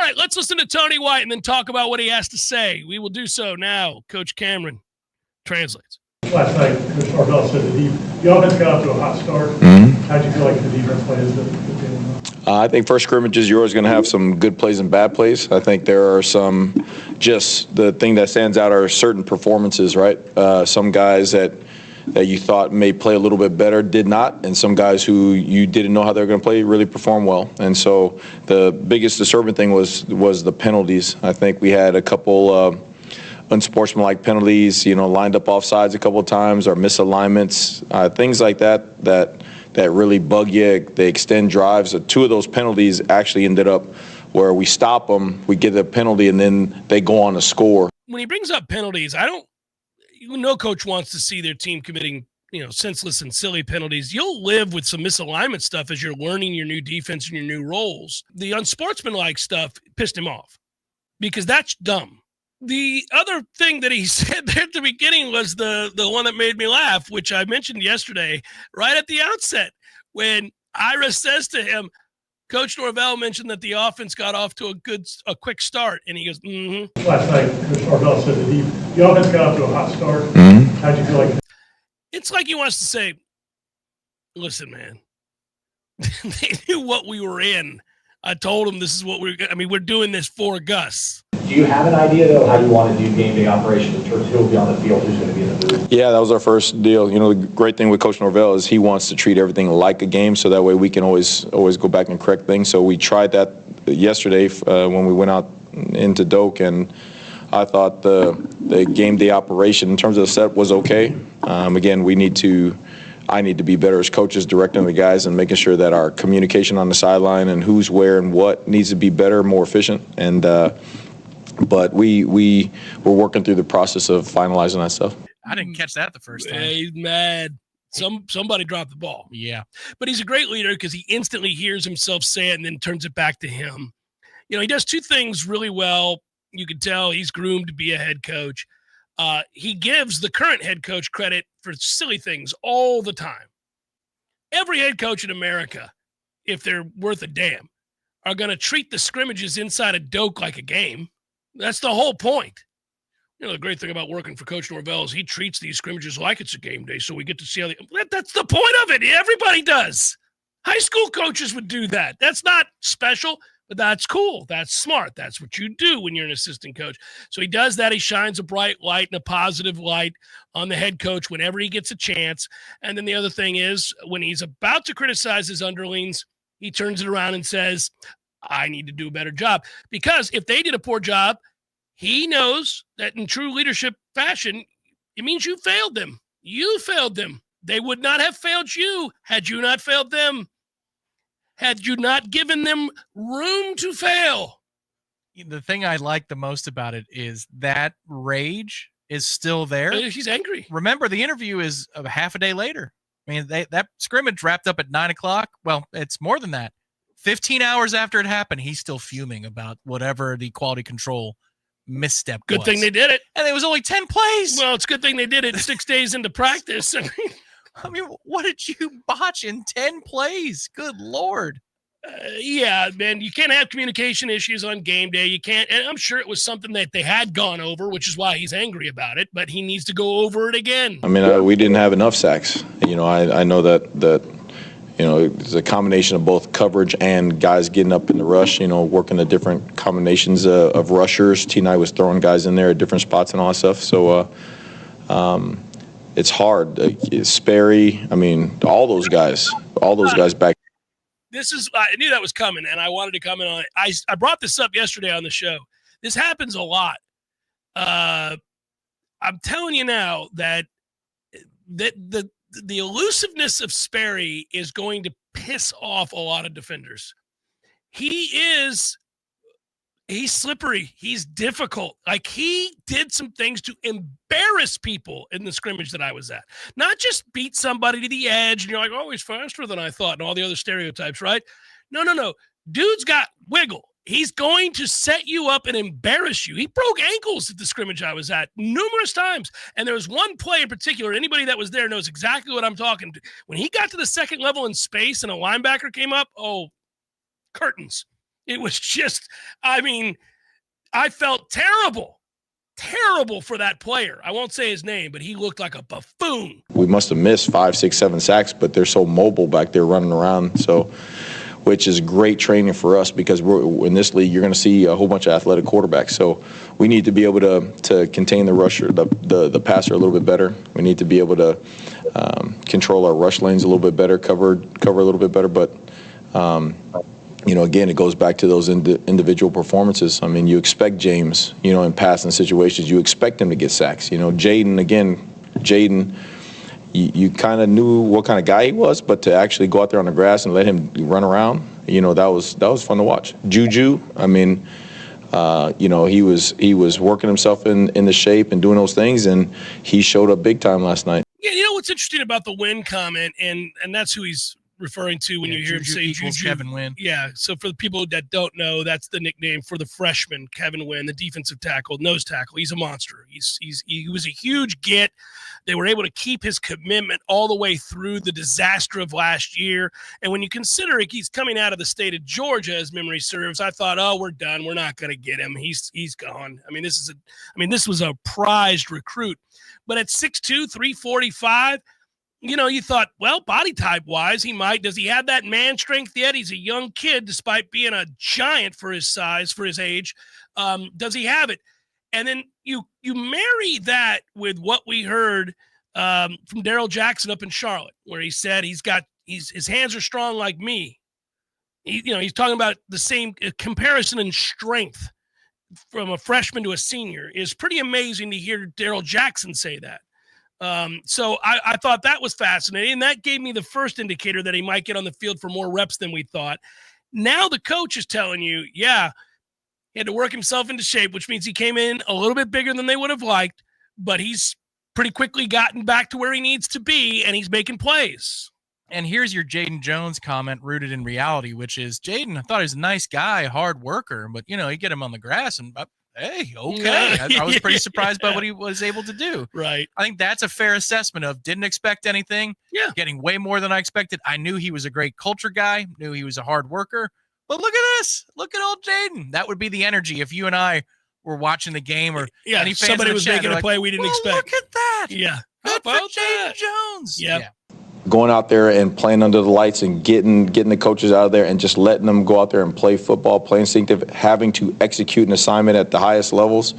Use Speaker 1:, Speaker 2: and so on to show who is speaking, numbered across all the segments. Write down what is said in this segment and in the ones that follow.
Speaker 1: right, let's listen to Tony White and then talk about what he has to say. We will do so now. Coach Cameron translates.
Speaker 2: Last night, Coach Norvell said the offense got off to a hot start. How did you feel like the defense played as the game?
Speaker 3: I think first scrimmages, you're always going to have some good plays and bad plays. I think there are some, just the thing that stands out are certain performances, right? Some guys that you thought may play a little bit better did not, and some guys who you didn't know how they were going to play really perform well. And so the biggest disturbing thing was the penalties. I think we had a couple unsportsmanlike penalties, lined up offsides a couple of times, or misalignments, things like that really bug you. They extend drives. Two of those penalties actually ended up where we stop them, we get a penalty, and then they go on to score.
Speaker 1: When he brings up penalties, no coach wants to see their team committing, senseless and silly penalties. You'll live with some misalignment stuff as you're learning your new defense and your new roles. The unsportsmanlike stuff pissed him off because that's dumb. The other thing that he said there at the beginning was the one that made me laugh, which I mentioned yesterday, right at the outset, when Ira says to him, Coach Norvell mentioned that the offense got off to a quick start, and he goes, mm-hmm.
Speaker 2: Last night, Coach Norvell said the offense got off to a hot start. How did you feel like?
Speaker 1: It's like he wants to say, listen, man, they knew what we were in. I told them this is what we're doing this for Gus.
Speaker 4: Do you have an idea, though, how you want to do game day operations in terms of who will be on the field, who's going to be in the booth?
Speaker 3: Yeah, that was our first deal. The great thing with Coach Norvell is he wants to treat everything like a game, so that way we can always go back and correct things. So we tried that yesterday when we went out into Doak, and I thought the game day operation in terms of the set was okay. Again, I need to be better as coaches, directing the guys and making sure that our communication on the sideline and who's where and what needs to be better, more efficient. And but we're working through the process of finalizing that stuff.
Speaker 5: I didn't catch that the first time.
Speaker 1: He's mad. Somebody dropped the ball.
Speaker 5: Yeah.
Speaker 1: But he's a great leader because he instantly hears himself say it and then turns it back to him. He does two things really well. You can tell he's groomed to be a head coach. He gives the current head coach credit for silly things all the time. Every head coach in America, if they're worth a damn, are going to treat the scrimmages inside a Doak like a game. That's the whole point. The great thing about working for Coach Norvell is he treats these scrimmages like it's a game day, so we get to see how that's the point of it. Everybody does. High school coaches would do that. That's not special, but that's cool. That's smart. That's what you do when you're an assistant coach. So he does that. He shines a bright light and a positive light on the head coach whenever he gets a chance. And then the other thing is when he's about to criticize his underlings, he turns it around and says, I need to do a better job. Because if they did a poor job, he knows that in true leadership fashion, it means you failed them. You failed them. They would not have failed you had you not failed them. Had you not given them room to fail.
Speaker 5: The thing I like the most about it is that rage is still there.
Speaker 1: He's angry.
Speaker 5: Remember, the interview is a half a day later. I mean, that scrimmage wrapped up at 9 o'clock. Well, it's more than that. 15 hours after it happened, he's still fuming about whatever the quality control misstep was.
Speaker 1: Good thing they did it.
Speaker 5: And it was only 10 plays.
Speaker 1: Well, it's a good thing they did it 6 days into practice.
Speaker 5: I mean, what did you botch in 10 plays? Good Lord.
Speaker 1: Yeah, man, you can't have communication issues on game day. You can't, and I'm sure it was something that they had gone over, which is why he's angry about it, but he needs to go over it again.
Speaker 3: I mean, we didn't have enough sacks. I know that it's a combination of both coverage and guys getting up in the rush, working the different combinations of rushers. T-Night was throwing guys in there at different spots and all that stuff. So it's hard. Sperry, I mean, all those guys back.
Speaker 1: I knew that was coming, and I wanted to comment on it. I brought this up yesterday on the show. This happens a lot. I'm telling you now that the elusiveness of Sperry is going to piss off a lot of defenders. He's slippery. He's difficult. Like, he did some things to embarrass people in the scrimmage that I was at. Not just beat somebody to the edge and you're like, oh, he's faster than I thought, and all the other stereotypes, right? No. Dude's got wiggle. He's going to set you up and embarrass you. He broke ankles at the scrimmage I was at numerous times. And there was one play in particular, anybody that was there knows exactly what I'm talking to. When he got to the second level in space and a linebacker came up, curtains. It was just, I mean, I felt terrible for that player. I won't say his name, but he looked like a buffoon.
Speaker 3: We must have missed 5, 6, 7 sacks, but they're so mobile back there running around. So, which is great training for us because we're in this league. You're going to see a whole bunch of athletic quarterbacks. So we need to be able to contain the rusher, the passer a little bit better. We need to be able to control our rush lanes a little bit better, cover a little bit better. But again, it goes back to those individual performances. I mean, you expect James, in passing situations, you expect him to get sacks. Jaden, you kind of knew what kind of guy he was, but to actually go out there on the grass and let him run around, that was fun to watch. Juju, I mean, he was working himself in the shape and doing those things, and he showed up big time last night.
Speaker 1: Yeah, what's interesting about the Wynn comment, and that's who he's referring to when you hear him say Juju.
Speaker 5: Kevin Wynn.
Speaker 1: Yeah, so for the people that don't know, that's the nickname for the freshman, Kevin Wynn, the defensive tackle, nose tackle. He's a monster. He was a huge get. They were able to keep his commitment all the way through the disaster of last year. And when you consider he's coming out of the state of Georgia, as memory serves, I thought, oh, we're done. We're not going to get him. He's gone. This was a prized recruit. But at 6'2", 345, you thought, well, body type-wise, he might. Does he have that man strength yet? He's a young kid, despite being a giant for his size, for his age. Does he have it? And then you marry that with what we heard from Darrell Jackson up in Charlotte, where he said his hands are strong like me. He's talking about the same comparison in strength from a freshman to a senior. Is pretty amazing to hear Darrell Jackson say that. So I thought that was fascinating, and that gave me the first indicator that he might get on the field for more reps than we thought. Now the coach is telling you, yeah, he had to work himself into shape, which means he came in a little bit bigger than they would have liked, but he's pretty quickly gotten back to where he needs to be, and he's making plays.
Speaker 5: And here's your Jaden Jones comment rooted in reality, which is, Jaden, I thought he was a nice guy, hard worker, but, you get him on the grass and hey, okay. I was pretty surprised by what he was able to do.
Speaker 1: Right.
Speaker 5: I think that's a fair assessment of didn't expect anything.
Speaker 1: Yeah.
Speaker 5: Getting way more than I expected. I knew he was a great culture guy, knew he was a hard worker. But look at this. Look at old Jaden. That would be the energy if you and I were watching the game or any fans
Speaker 1: somebody
Speaker 5: in the
Speaker 1: was
Speaker 5: chat,
Speaker 1: making a play we didn't expect.
Speaker 5: Look at that.
Speaker 1: Yeah.
Speaker 5: Good for Jaden Jones.
Speaker 1: Yeah.
Speaker 3: Going out there and playing under the lights and getting the coaches out of there and just letting them go out there and play football, play instinctive, having to execute an assignment at the highest levels,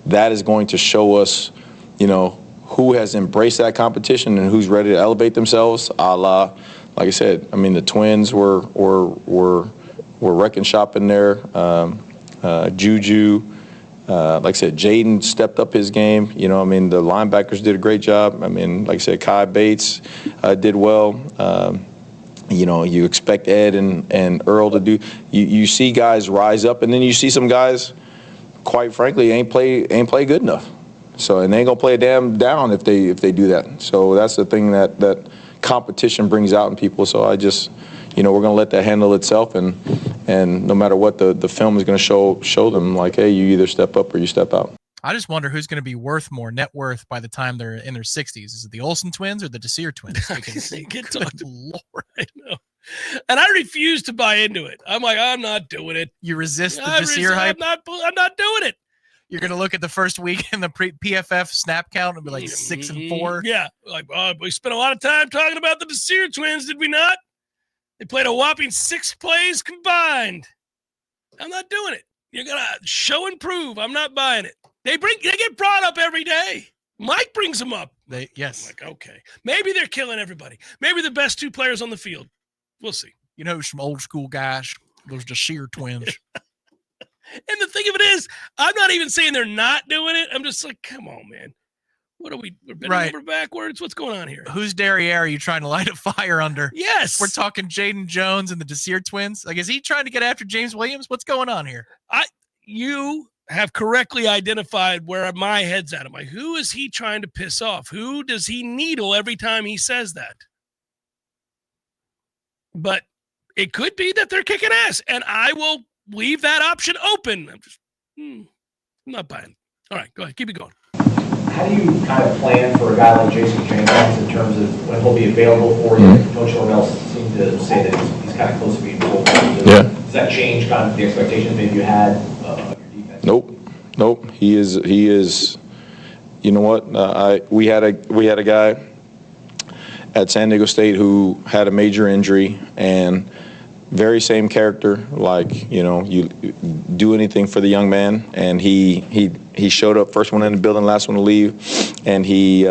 Speaker 3: that is going to show us, who has embraced that competition and who's ready to elevate themselves. Like I said, the Twins were wrecking shop in there. Juju. Like I said, Jaden stepped up his game. The linebackers did a great job. Like I said, Kai Bates did well. You expect Ed and Earl to do. You see guys rise up, and then you see some guys, quite frankly, ain't play good enough. So, and they ain't gonna play a damn down if they do that. So that's the thing that competition brings out in people. So I just, we're gonna let that handle itself, and no matter what the film is gonna show them, like, hey, you either step up or you step out.
Speaker 5: I just wonder who's going to be worth more net worth by the time they're in their 60s. Is it the Olsen twins or the Desir twins? Because,
Speaker 1: good Lord, I know. And I refuse to buy into it. I'm like, I'm not doing it.
Speaker 5: You resist the Desir hype?
Speaker 1: I'm not doing it.
Speaker 5: You're going to look at the first week in the PFF snap count and be like 6-4.
Speaker 1: Yeah. Like, we spent a lot of time talking about the Desir twins, did we not? They played a whopping 6 plays combined. I'm not doing it. You're going to show and prove. I'm not buying it. They get brought up every day. Mike brings them up.
Speaker 5: Yes.
Speaker 1: I'm like, okay. Maybe they're killing everybody. Maybe the best 2 players on the field. We'll see.
Speaker 5: Some old school guys, those Desir twins.
Speaker 1: And the thing of it is, I'm not even saying they're not doing it. I'm just like, come on, man. What are we? We're bending over backwards. What's going on here?
Speaker 5: Whose derriere are you trying to light a fire under?
Speaker 1: Yes.
Speaker 5: We're talking Jaden Jones and the Desir twins. Like, is he trying to get after James Williams? What's going on here?
Speaker 1: You have correctly identified where my head's at. I'm like, who is he trying to piss off? Who does he needle every time he says that? But it could be that they're kicking ass, and I will leave that option open. I'm not buying. All right, go ahead. Keep it going.
Speaker 4: How do you kind of plan for a guy like Jason Jenkins in terms of when he'll be available for you? Coach Norvell seemed to say that he's kind of close to being full.
Speaker 3: Yeah.
Speaker 4: Does that change kind of the expectations maybe you had of your defense?
Speaker 3: Nope. He is. You know what? We had a guy at San Diego State who had a major injury, and very same character. Like, you do anything for the young man, and he showed up, first one in the building, last one to leave, and he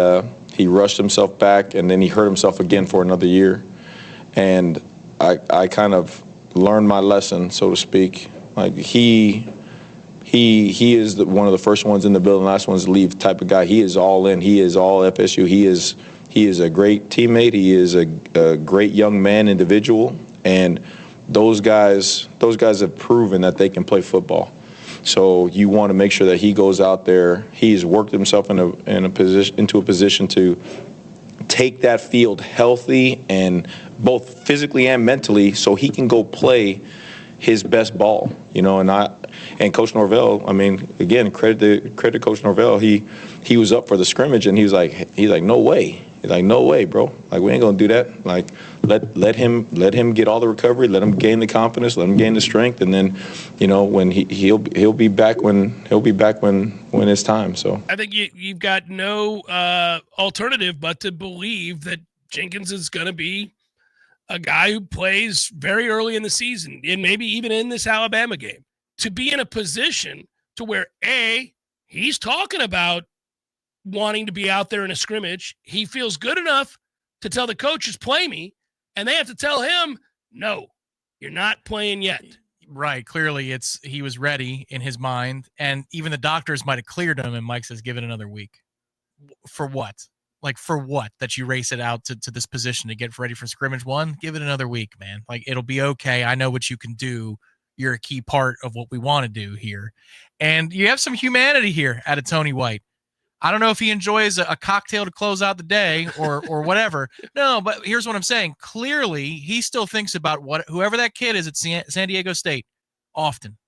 Speaker 3: rushed himself back, and then he hurt himself again for another year. And I kind of learned my lesson, so to speak. Like, he is one of the first ones in the building, last ones to leave type of guy. He is all in. He is all FSU. He is a great teammate. He is a great young man, individual, and those guys have proven that they can play football. So you want to make sure that he goes out there. He's worked himself into a position to take that field healthy, and both physically and mentally, so he can go play his best ball. And Coach Norvell, I mean, again, credit to Coach Norvell. He was up for the scrimmage, and he's like, no way. He's like, no way, bro. Like, we ain't gonna do that. Like, let him get all the recovery, let him gain the confidence, let him gain the strength, and then, when he'll be back when it's time. So
Speaker 1: I think you've got no alternative but to believe that Jenkins is going to be a guy who plays very early in the season, and maybe even in this Alabama game, to be in a position to where he's talking about wanting to be out there in a scrimmage. He feels good enough to tell the coaches, play me, and they have to tell him, no, you're not playing yet.
Speaker 5: Right. Clearly he was ready in his mind, and even the doctors might have cleared him, and Mike says, give it another week. For what? Like, for what? That you race it out to this position to get ready for scrimmage one? Give it another week, man. Like, it'll be okay. I know what you can do. You're a key part of what we want to do here. And you have some humanity here out of Tony White. I don't know if he enjoys a cocktail to close out the day or whatever. No, but here's what I'm saying. Clearly, he still thinks about whoever that kid is at San Diego State often.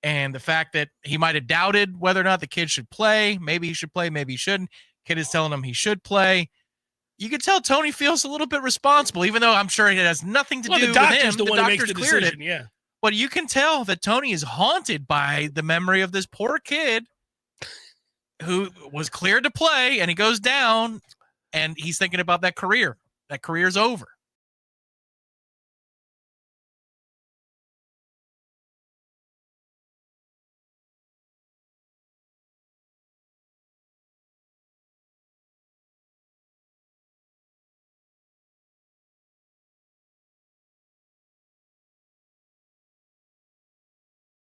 Speaker 5: And the fact that he might have doubted whether or not the kid should play. Maybe he should play, maybe he shouldn't. Kid is telling him he should play. You can tell Tony feels a little bit responsible, even though I'm sure it has nothing to do with him.
Speaker 1: The one who makes the decision, yeah.
Speaker 5: But you can tell that Tony is haunted by the memory of this poor kid who was cleared to play, and he goes down, and he's thinking about that career. That career's over.